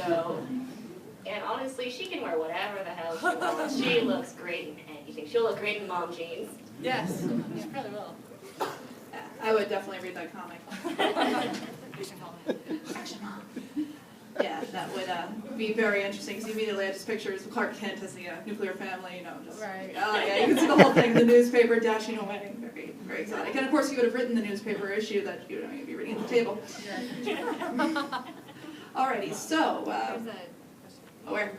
So, and honestly, she can wear whatever the hell she wants. She looks great in anything. She'll look great in mom jeans. Yes, she probably will. I would definitely read that comic. Action Mom. Yeah, that would be very interesting, because immediately I just pictures Clark Kent as the nuclear family, you know, just, Right. oh yeah, you can see the whole thing, the newspaper dashing away, very, very exotic. And of course, you would have written the newspaper issue that you'd be reading at the table. Alrighty, so, where?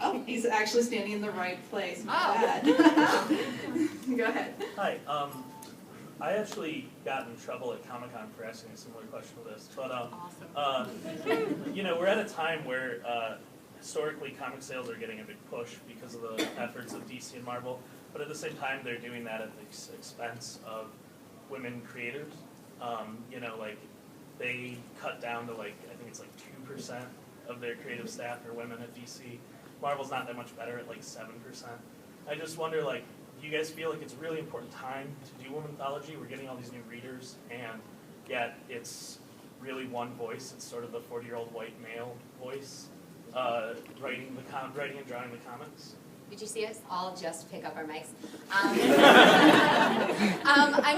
Oh, he's actually standing in the right place. My bad. Go ahead. Hi. I actually got in trouble at Comic-Con for asking a similar question to this, but you know, we're at a time where historically comic sales are getting a big push because of the efforts of DC and Marvel, but at the same time they're doing that at the expense of women creators. You know, like they cut down to like, I think it's like 2% of their creative staff are women at DC. Marvel's not that much better at like 7%. I just wonder, like, do you guys feel like it's a really important time to do Womanthology? We're getting all these new readers, and yet it's really one voice. It's sort of the 40-year-old white male voice writing and drawing the comics. Did you see us all just pick up our mics? I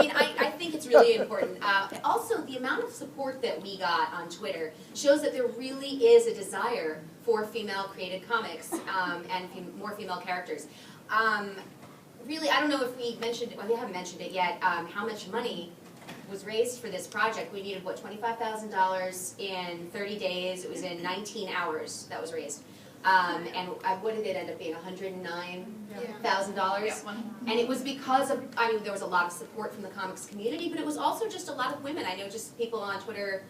mean, I think it's really important. Also, the amount of support that we got on Twitter shows that there really is a desire for female-created comics and more female characters. Really, I don't know if we mentioned it, well, we haven't mentioned it yet, how much money was raised for this project. We needed, what, $25,000 in 30 days. It was in 19 hours that was raised. And what did it end up being, $109,000? Yeah. And it was because of, I mean, there was a lot of support from the comics community, but it was also just a lot of women. I know just people on Twitter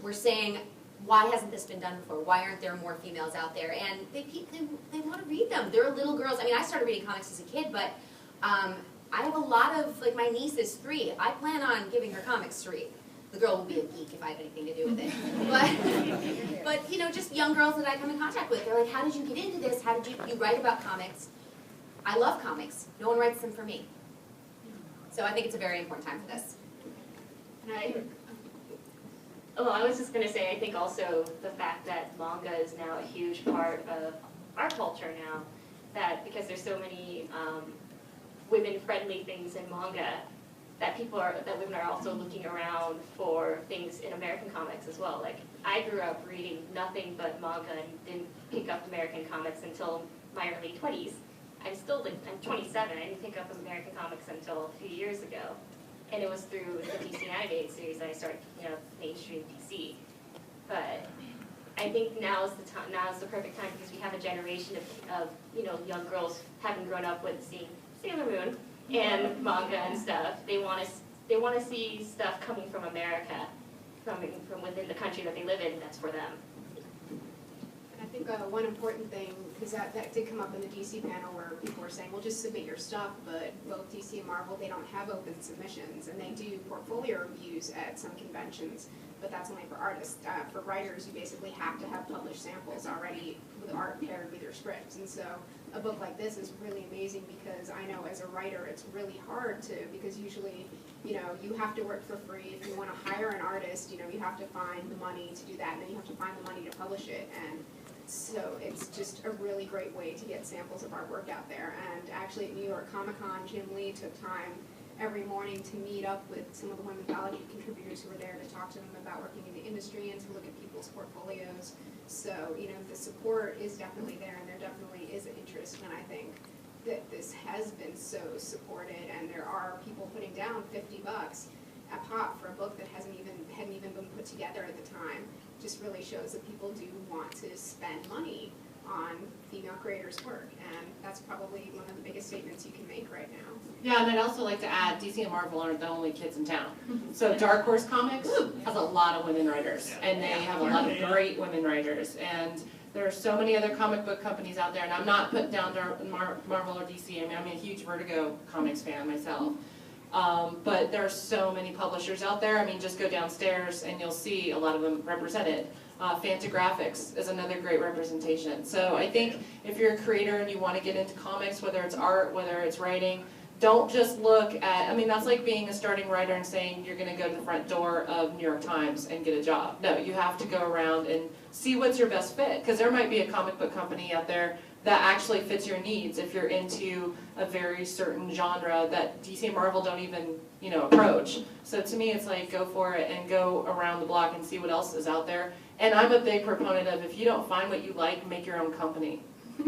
were saying, why hasn't this been done before? Why aren't there more females out there? And they want to read them. They're little girls. I mean, I started reading comics as a kid, but I have a lot of, like, my niece is 3. I plan on giving her comics to read. The girl will be a geek if I have anything to do with it. But you know, just young girls that I come in contact with, they're like, how did you get into this? How did you write about comics? I love comics. No one writes them for me. So I think it's a very important time for this. Well, I was just going to say, I think also the fact that manga is now a huge part of our culture now, that because there's so many women-friendly things in manga, that women are also looking around for things in American comics as well. Like, I grew up reading nothing but manga and didn't pick up American comics until my early 20s. I'm 27. I didn't pick up American comics until a few years ago. And it was through the DC animated series that I started, mainstream DC. But I think now is the time. Now is the perfect time because we have a generation of young girls having grown up with seeing Sailor Moon and manga and stuff. They want to see stuff coming from America, coming from within the country that they live in. That's for them. I think one important thing, because that did come up in the DC panel where people were saying, well, just submit your stuff, but both DC and Marvel, they don't have open submissions, and they do portfolio reviews at some conventions, but that's only for artists. For writers, you basically have to have published samples already with art paired with your scripts, and so a book like this is really amazing because I know as a writer it's really hard to, because usually you have to work for free. If you want to hire an artist, you have to find the money to do that, and then you have to find the money to publish it, and so it's just a really great way to get samples of our work out there. And actually at New York Comic-Con, Jim Lee took time every morning to meet up with some of the Womanthology contributors who were there to talk to them about working in the industry and to look at people's portfolios. So, the support is definitely there, and there definitely is an interest, and I think that this has been so supported, and there are people putting down $50 a pop for a book that hadn't even been put together at the time. Just really shows that people do want to spend money on female creators' work, and that's probably one of the biggest statements you can make right now. Yeah, and I'd also like to add, DC and Marvel aren't the only kids in town. So Dark Horse Comics has a lot of women writers, and they have a lot of great women writers, and there are so many other comic book companies out there, and I'm not putting down Marvel or DC. I mean, I'm a huge Vertigo comics fan myself. But there are so many publishers out there. I mean, just go downstairs and you'll see a lot of them represented. Fantagraphics is another great representation. So I think if you're a creator and you want to get into comics, whether it's art, whether it's writing, don't just look at, I mean, that's like being a starting writer and saying you're gonna go to the front door of New York Times and get a job. No, you have to go around and see what's your best fit, because there might be a comic book company out there that actually fits your needs if you're into a very certain genre that DC and Marvel don't even, you know, approach. So to me, it's like, go for it and go around the block and see what else is out there. And I'm a big proponent of, if you don't find what you like, make your own company.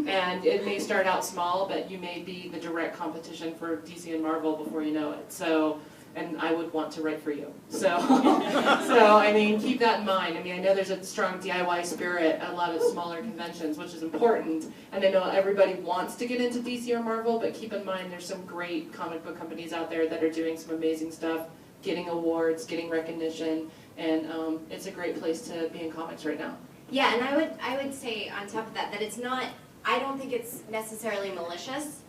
And it may start out small, but you may be the direct competition for DC and Marvel before you know it. So, and I would want to write for you. So, I mean, keep that in mind. I mean, I know there's a strong DIY spirit at a lot of smaller conventions, which is important. And I know everybody wants to get into DC or Marvel, but keep in mind there's some great comic book companies out there that are doing some amazing stuff, getting awards, getting recognition, and it's a great place to be in comics right now. Yeah, and I would say on top of that, that it's not, I don't think it's necessarily malicious.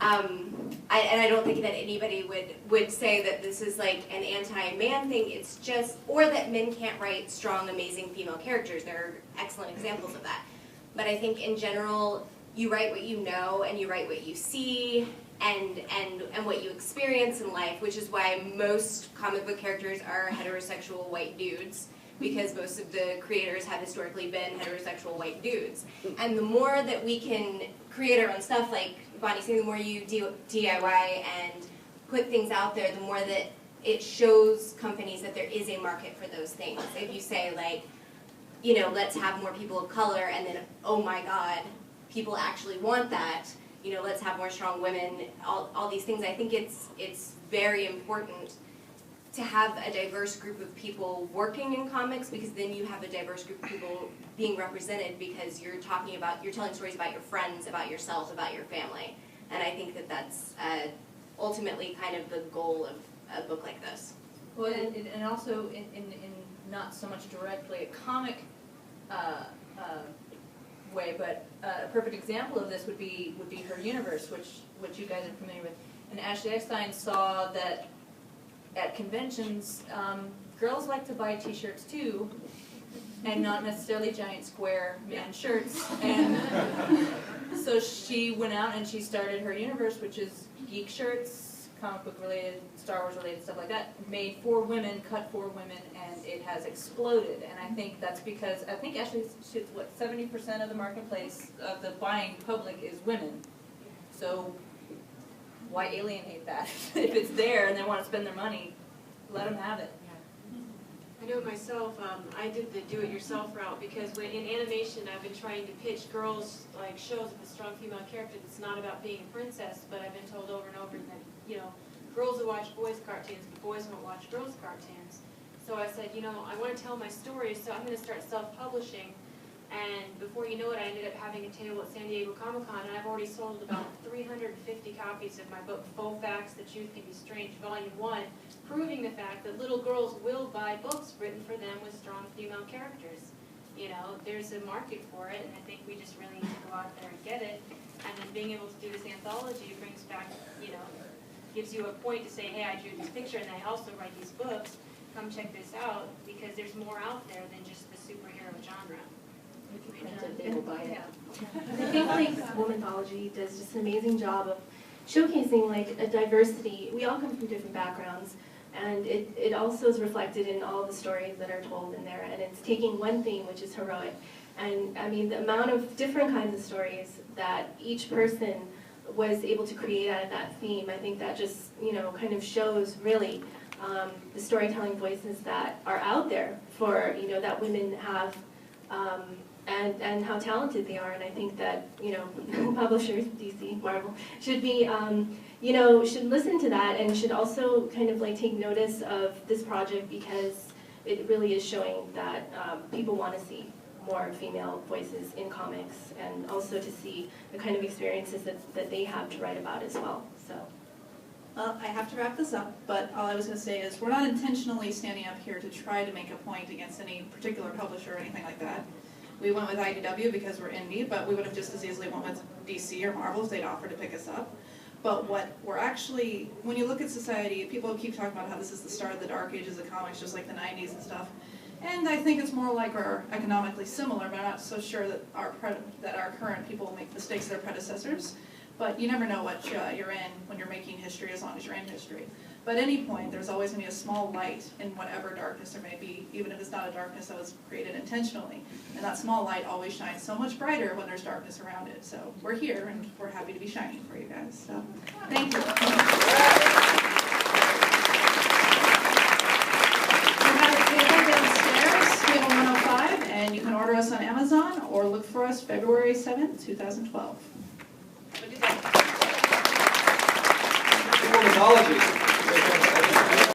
I don't think that anybody would say that this is like an anti-man thing. It's just, or that men can't write strong, amazing female characters. There are excellent examples of that. But I think in general, you write what you know, and you write what you see, and what you experience in life, which is why most comic book characters are heterosexual white dudes, because most of the creators have historically been heterosexual white dudes. And the more that we can create our own stuff, like Bonnie's saying, the more you DIY and put things out there, the more that it shows companies that there is a market for those things. If you say, like, you know, let's have more people of color, and then, oh my God, people actually want that, you know, let's have more strong women, all these things. I think it's very important to have a diverse group of people working in comics, because then you have a diverse group of people being represented, because you're telling stories about your friends, about yourself, about your family. And I think that that's ultimately kind of the goal of a book like this. Well, and also in not so much directly a comic way, but a perfect example of this would be her universe, which you guys are familiar with. And Ashley Eckstein saw that at conventions, girls like to buy t-shirts too, and not necessarily giant square man shirts. And so she went out and she started her universe, which is geek shirts, comic book related, Star Wars related, stuff like that, made for women, cut for women, and it has exploded. And I think that's because, I think Ashley, what, 70% of the marketplace of the buying public is women. So why alienate that? If it's there and they want to spend their money, let them have it. I know myself, I did the do-it-yourself route, because when in animation I've been trying to pitch girls like shows with a strong female character that's not about being a princess, but I've been told over and over that, you know, girls will watch boys' cartoons, but boys won't watch girls' cartoons. So I said, you know, I want to tell my story, so I'm going to start self-publishing. And before you know it, I ended up having a table at San Diego Comic-Con, and I've already sold about 350 copies of my book, Faux Facts That Truth Can Be Strange, Volume 1, proving the fact that little girls will buy books written for them with strong female characters. You know, there's a market for it, and I think we just really need to go out there and get it. And then being able to do this anthology brings back, you know, gives you a point to say, hey, I drew this picture, and I also write these books. Come check this out, because there's more out there than just the superhero genre. They will buy it. I think like Womanthology does just an amazing job of showcasing like a diversity. We all come from different backgrounds, and it also is reflected in all the stories that are told in there, and it's taking one theme, which is heroic. And I mean, the amount of different kinds of stories that each person was able to create out of that theme, I think that just, you know, kind of shows really the storytelling voices that are out there for, you know, that women have, and how talented they are. And I think that, you know, publishers, DC, Marvel, should be, you know, should listen to that, and should also kind of like take notice of this project, because it really is showing that people want to see more female voices in comics, and also to see the kind of experiences that they have to write about as well. So. Well, I have to wrap this up, but all I was going to say is we're not intentionally standing up here to try to make a point against any particular publisher or anything like that. We went with IDW because we're indie, but we would have just as easily went with DC or Marvel if they'd offered to pick us up. But what we're actually, when you look at society, people keep talking about how this is the start of the dark ages of comics, just like the 90s and stuff. And I think it's more like we're economically similar, but I'm not so sure that our current people make mistakes their predecessors. but you never know what you're in when you're making history, as long as you're in history. But at any point, there's always going to be a small light in whatever darkness there may be, even if it's not a darkness that was created intentionally. And that small light always shines so much brighter when there's darkness around it. So we're here, and we're happy to be shining for you guys. So thank you. We have a table downstairs, table 105, and you can order us on Amazon or look for us February 7th, 2012. Womanthology.